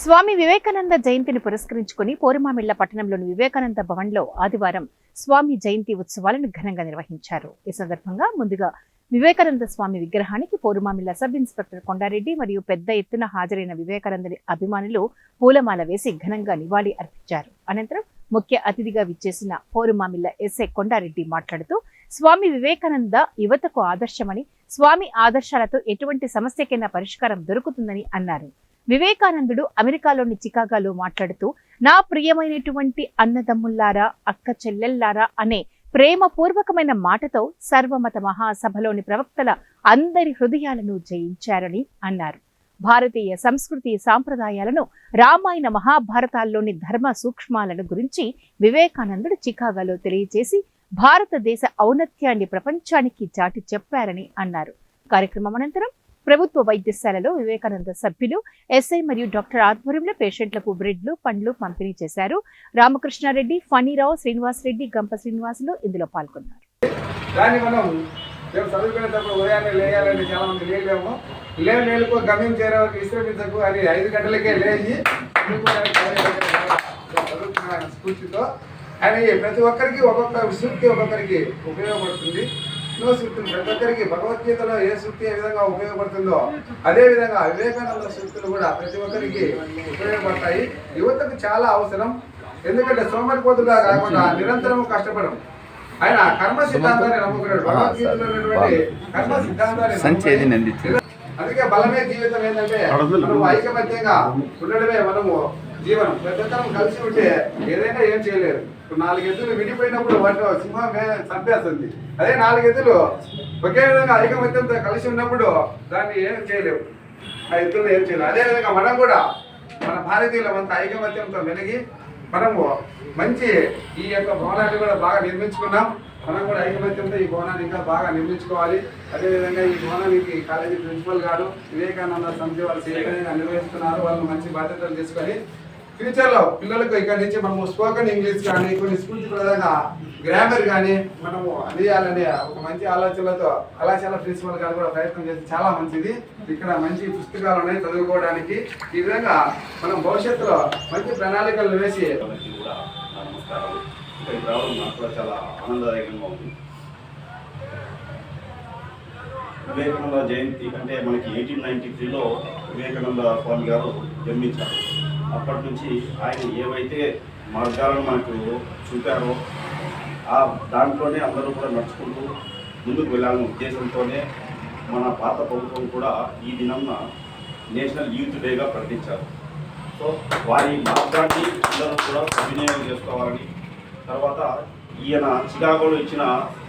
స్వామి వివేకానంద జయంతిని పురస్కరించుకుని పోరుమామిళ్ల పట్టణంలోని వివేకానంద భవన్లో ఆదివారం స్వామి జయంతి ఉత్సవాలను ఘనంగా నిర్వహించారు. ఈ సందర్భంగా ముందుగా వివేకానంద స్వామి విగ్రహానికి పోరుమామిళ్ల సబ్ ఇన్స్పెక్టర్ కొండారెడ్డి మరియు పెద్ద ఎత్తున హాజరైన వివేకానందుని అభిమానులు పూలమాల వేసి ఘనంగా నివాళి అర్పించారు. అనంతరం ముఖ్య అతిథిగా విచ్చేసిన పోరుమామిళ్ల ఎస్ఐ కొండారెడ్డి మాట్లాడుతూ స్వామి వివేకానంద యువతకు ఆదర్శమని, స్వామి ఆదర్శాలతో ఎటువంటి సమస్యకైనా పరిష్కారం దొరుకుతుందని అన్నారు. వివేకానందుడు అమెరికాలోని చికాగోలో మాట్లాడుతూ నా ప్రియమైనటువంటి అన్నదమ్ముల్లారా, అక్క చెల్లెల్లారా అనే ప్రేమపూర్వకమైన మాటతో సర్వమత మహాసభలోని ప్రవక్తల అందరి హృదయాలను జయించారని అన్నారు. భారతీయ సంస్కృతి సాంప్రదాయాలను, రామాయణ మహాభారతాల్లోని ధర్మ సూక్ష్మాలను గురించి వివేకానందుడు చికాగోలో తెలియజేసి భారతదేశ ఔన్నత్యాన్ని ప్రపంచానికి చాటి చెప్పారని అన్నారు. కార్యక్రమం అనంతరం ప్రభుత్వ వైద్యశాలలో వివేకానంద సభ్యులు, ఎస్ఐ మరియు డాక్టర్ ఆధ్వర్యంలో పేషెంట్లకు బ్రెడ్లు, పండ్లు పంపిణీ చేశారు. రామకృష్ణారెడ్డి, ఫణిరావు, శ్రీనివాసరెడ్డి, గంప శ్రీనివాసులు ఇందులో పాల్గొన్నారు. ఉదయాన్నే లేయాలని చాలా మంది లేలేము, లేకు గమ్యం చేరే వరకు విశ్రమించకు అని 5 గంటలకే లేచి చదువుకున్న స్ఫూర్తితో అని ప్రతి ఒక్కరికి ఒక్కొక్క సూక్తి ఒక్కొక్కరికి ఉపయోగపడుతుంది. ఎన్నో సూక్తులు ప్రతి ఒక్కరికి భగవద్గీతలో ఏ సూక్తి ఏ విధంగా ఉపయోగపడుతుందో అదే విధంగా వివేకానంద సూక్తులు కూడా ప్రతి ఒక్కరికి ఉపయోగపడతాయి. యువతకు చాలా అవసరం. ఎందుకంటే సోమరిపోతుగా కాకుండా నిరంతరం కష్టపడం. ఆయన కర్మ సిద్ధాంతాన్ని నమ్ముకున్నాడు. భగవద్గీతలో ఉన్నటువంటి కర్మ సిద్ధాంతాన్ని అందుకే బలమే జీవితం. ఏంటంటే మనము ఐకమత్యంగా ఉండడమే మనము జీవనం. పెద్దతనం కలిసి ఉంటే ఏదైనా ఏం చేయలేరు. 4 ఎద్దులు విడిపోయినప్పుడు వాటిలో సింహం చంపేస్తుంది. అదే 4 ఎద్దులు ఒకే విధంగా ఐకమత్యంతో కలిసి ఉన్నప్పుడు దాన్ని ఏం చేయలేవు, ఆ ఎద్దులు ఏం చేయలేవు. అదేవిధంగా మనం కూడా మన భారతీయులమంతా ఐకమత్యంతో మెలిగి మనము మంచి ఈ యొక్క భవనాన్ని కూడా బాగా నిర్మించుకున్నాం. మనం కూడా ఐకమత్యంతో ఈ భవనాన్ని ఇంకా బాగా నిర్మించుకోవాలి. అదేవిధంగా ఈ భవనానికి కాలేజీ ప్రిన్సిపల్ గారు వివేకానంద సమితి వారు సేకరణగా నిర్వహిస్తున్నారు. వాళ్ళు మంచి బాధ్యతలు తీసుకొని ఫ్యూచర్లో పిల్లలకు ఇక్కడి నుంచి మనము స్పోకెన్ ఇంగ్లీష్ కానీ కొన్ని స్ఫూర్తిప్రదంగా గ్రామర్ కానీ మనము అందియాలనే ఒక మంచి ఆలోచనలతో కళాశాల ప్రిన్సిపల్ గారు కూడా ప్రయత్నం చేసి చాలా మంచిది. ఇక్కడ మంచి పుస్తకాలు ఉన్నాయి చదువుకోవడానికి. ఈ విధంగా మనం భవిష్యత్తులో మంచి ప్రణాళికలు వేసి ఇక్కడికి రావడం నాకు కూడా చాలా ఆనందదాయకంగా ఉంది. వివేకానంద జయంతి అంటే మనకి 1893లో వివేకానంద స్వామి గారు జన్మించారు. అప్పటి నుంచి ఆయన ఏవైతే మార్గాలను మనకు చూపారో ఆ దాంట్లోనే అందరూ కూడా నడుచుకుంటూ ముందుకు వెళ్ళాలనే ఉద్దేశంతోనే మన భారత ప్రభుత్వం కూడా ఈ దినంన నేషనల్ యూత్ డేగా ప్రకటించారు. సో వారి మార్గాన్ని అందరూ కూడా సద్వినియోగం చేసుకోవాలని, తర్వాత ఈయన చికాగోలో ఇచ్చిన